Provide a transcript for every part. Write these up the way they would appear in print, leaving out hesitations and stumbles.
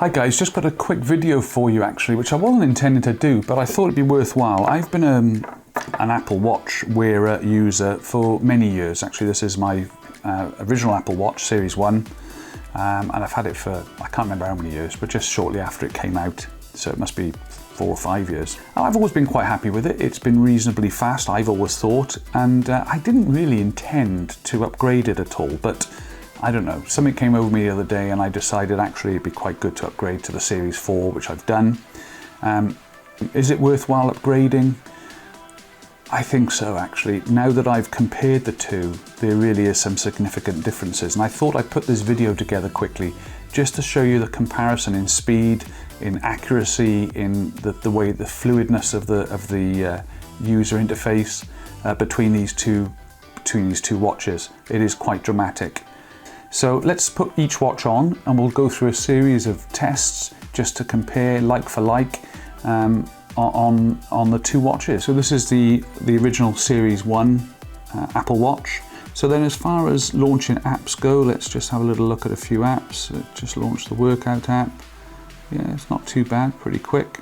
Hi guys, just got a quick video for you actually, which I wasn't intending to do, but I thought it'd be worthwhile. I've been an Apple Watch wearer user for many years. Actually, this is my original Apple Watch, Series 1, and I've had it for, I can't remember how many years, but just shortly after it came out, so it must be 4 or 5 years. And I've always been quite happy with it. It's been reasonably fast, I've always thought, and I didn't really intend to upgrade it at all, but I don't know, something came over me the other day and I decided actually it'd be quite good to upgrade to the Series 4, which I've done. Is it worthwhile upgrading? I think so actually. Now that I've compared the two, there really is some significant differences, and I thought I'd put this video together quickly just to show you the comparison in speed, in accuracy, in the way, the fluidness of the user interface between these two watches. It is quite dramatic. So let's put each watch on and we'll go through a series of tests just to compare like for like on the two watches. So this is the original Series 1 Apple Watch. So then as far as launching apps go, let's just have a little look at a few apps. Just launched the workout app. Yeah, it's not too bad, pretty quick.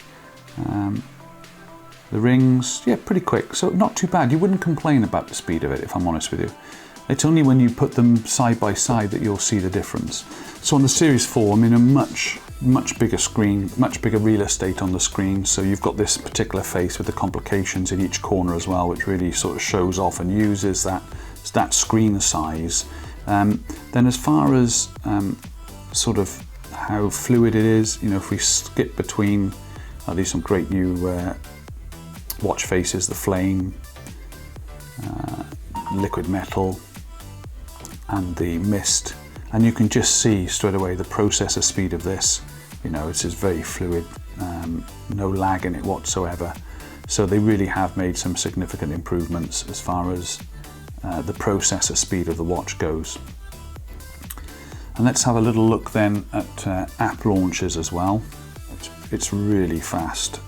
The rings, yeah, pretty quick. So not too bad. You wouldn't complain about the speed of it, if I'm honest with you. It's only when you put them side by side that you'll see the difference. So on the Series 4, I'm in a much bigger screen, much bigger real estate on the screen. So you've got this particular face with the complications in each corner as well, which really sort of shows off and uses that screen size. Then as far as sort of how fluid it is, you know, if we skip between, these some great new watch faces, the flame, liquid metal, and the mist, and you can just see straight away the processor speed of this. You know, it's just very fluid, no lag in it whatsoever. So they really have made some significant improvements as far as the processor speed of the watch goes. And let's have a little look then at app launches as well. It's really fast.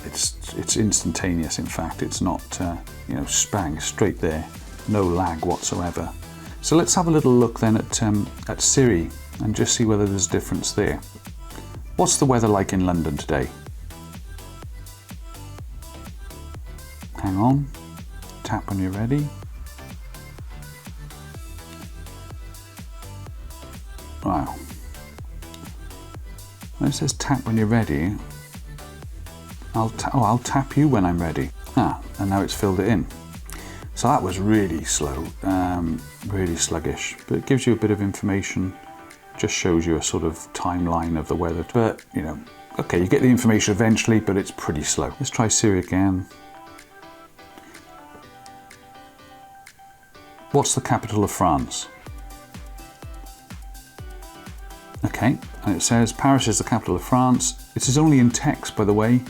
It's instantaneous. In fact, it's not you know, bang, straight there. No lag whatsoever. So let's have a little look then at Siri and just see whether there's a difference there. What's the weather like in London today? Hang on, tap when you're ready. Wow. When it says tap when you're ready, I'll tap you when I'm ready. And now it's filled it in. So that was really slow, really sluggish, but it gives you a bit of information, just shows you a sort of timeline of the weather. But, you know, okay, you get the information eventually, but it's pretty slow. Let's try Siri again. What's the capital of France? Okay, and it says Paris is the capital of France. This is only in text, by the way.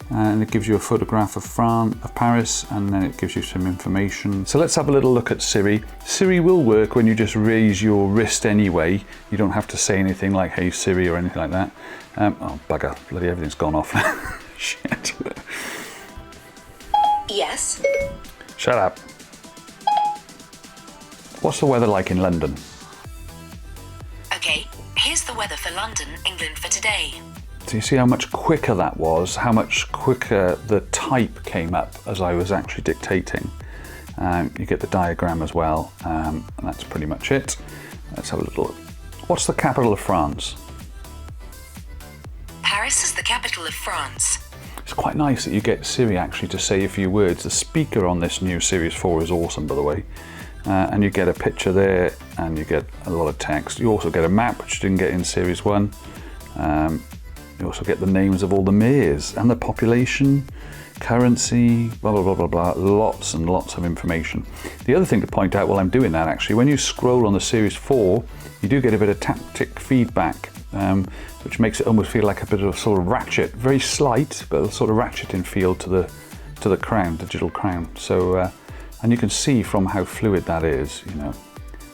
And it gives you a photograph of Paris, and then it gives you some information. So let's have a little look at Siri. Siri will work when you just raise your wrist anyway. You don't have to say anything like, hey Siri, or anything like that. Oh bugger, bloody everything's gone off. Shit. Yes. Shut up. What's the weather like in London? Okay, here's the weather for London, England for today. So you see how much quicker that was, how much quicker the type came up as I was actually dictating. You get the diagram as well, and that's pretty much it. Let's have a little look. What's the capital of France? Paris is the capital of France. It's quite nice that you get Siri actually to say a few words. The speaker on this new Series 4 is awesome, by the way. And you get a picture there, and you get a lot of text. You also get a map, which you didn't get in Series 1. You also get the names of all the mayors and the population, currency, blah, blah, blah, blah, blah. Lots and lots of information. The other thing to point out while I'm doing that, actually, when you scroll on the Series 4, you do get a bit of taptic feedback, which makes it almost feel like a bit of sort of ratchet. Very slight, but a sort of ratcheting feel to the crown, digital crown. So, and you can see from how fluid that is, you know,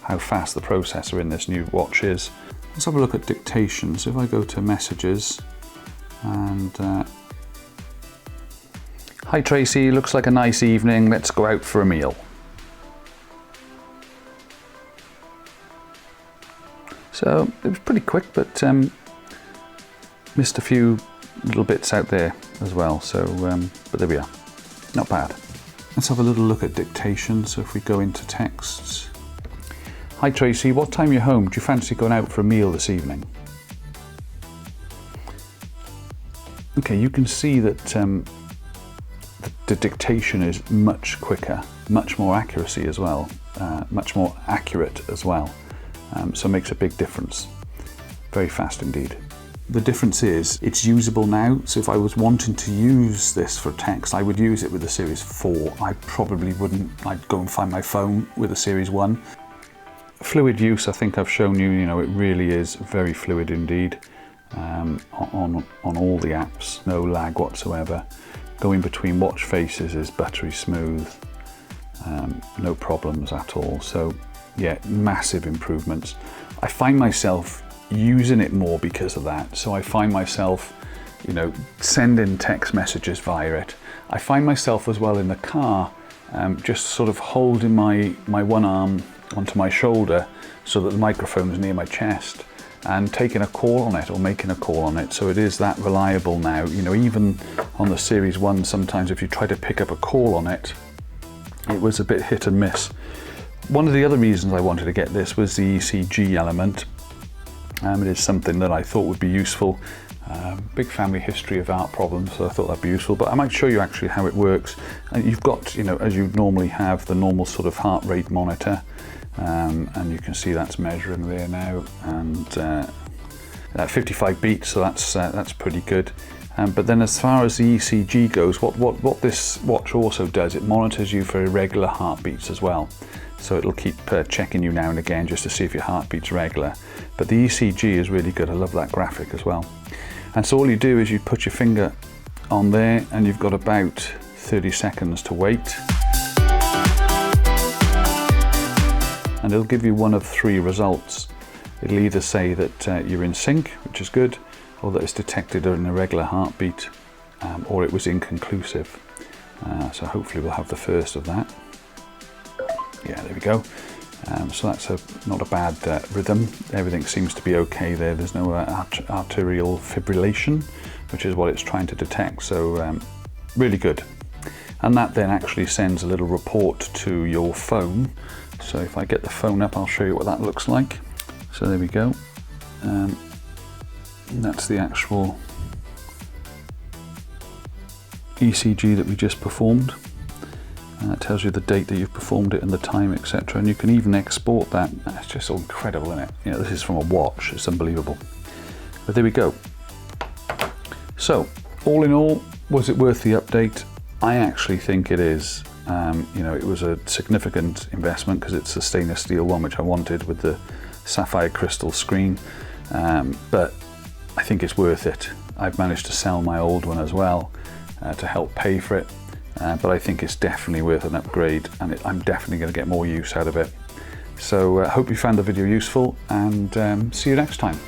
how fast the processor in this new watch is. Let's have a look at dictation. So if I go to messages, and hi Tracy, looks like a nice evening, let's go out for a meal. So it was pretty quick, but missed a few little bits out there as well. So, but there we are, not bad. Let's have a little look at dictation. So if we go into texts. Hi Tracy, what time are you home? Do you fancy going out for a meal this evening? Okay, you can see that the dictation is much quicker, much more accuracy as well, much more accurate as well. So it makes a big difference. Very fast indeed. The difference is it's usable now. So if I was wanting to use this for text, I would use it with the Series 4. I probably wouldn't. I'd go and find my phone with the Series 1. Fluid use, I think I've shown you, it really is very fluid indeed. On all the apps, no lag whatsoever. Going between watch faces is buttery smooth, no problems at all. So yeah, massive improvements. I find myself using it more because of that. So I find myself, sending text messages via it. I find myself as well in the car, just sort of holding my one arm onto my shoulder so that the microphone's near my chest and taking a call on it or making a call on it. So it is that reliable now. Even on the Series 1, sometimes if you try to pick up a call on it, it was a bit hit and miss. One of the other reasons I wanted to get this was the ECG element. It is something that I thought would be useful. Big family history of heart problems, so I thought that'd be useful, but I might show you actually how it works. And you've got, as you normally have, the normal sort of heart rate monitor, and you can see that's measuring there now, and at 55 beats, so that's pretty good. But then as far as the ECG goes, what this watch also does, it monitors you for irregular heartbeats as well. So it'll keep checking you now and again just to see if your heartbeat's regular. But the ECG is really good. I love that graphic as well. And so all you do is you put your finger on there and you've got about 30 seconds to wait. And it'll give you one of 3 results. It'll either say that you're in sync, which is good, or that it's detected an irregular heartbeat, or it was inconclusive. So hopefully we'll have the first of that. Yeah, there we go. So that's not a bad rhythm. Everything seems to be okay there. There's no arterial fibrillation, which is what it's trying to detect. So really good. And that then actually sends a little report to your phone. So if I get the phone up, I'll show you what that looks like. So there we go. That's the actual ECG that we just performed. It tells you the date that you've performed it and the time, etc. And you can even export that. That's just so incredible, isn't it? This is from a watch. It's unbelievable. But there we go. So, all in all, was it worth the update? I actually think it is. It was a significant investment because it's a stainless steel one, which I wanted with the sapphire crystal screen. But I think it's worth it. I've managed to sell my old one as well to help pay for it. But I think it's definitely worth an upgrade, and I'm definitely going to get more use out of it. So I hope you found the video useful, and see you next time.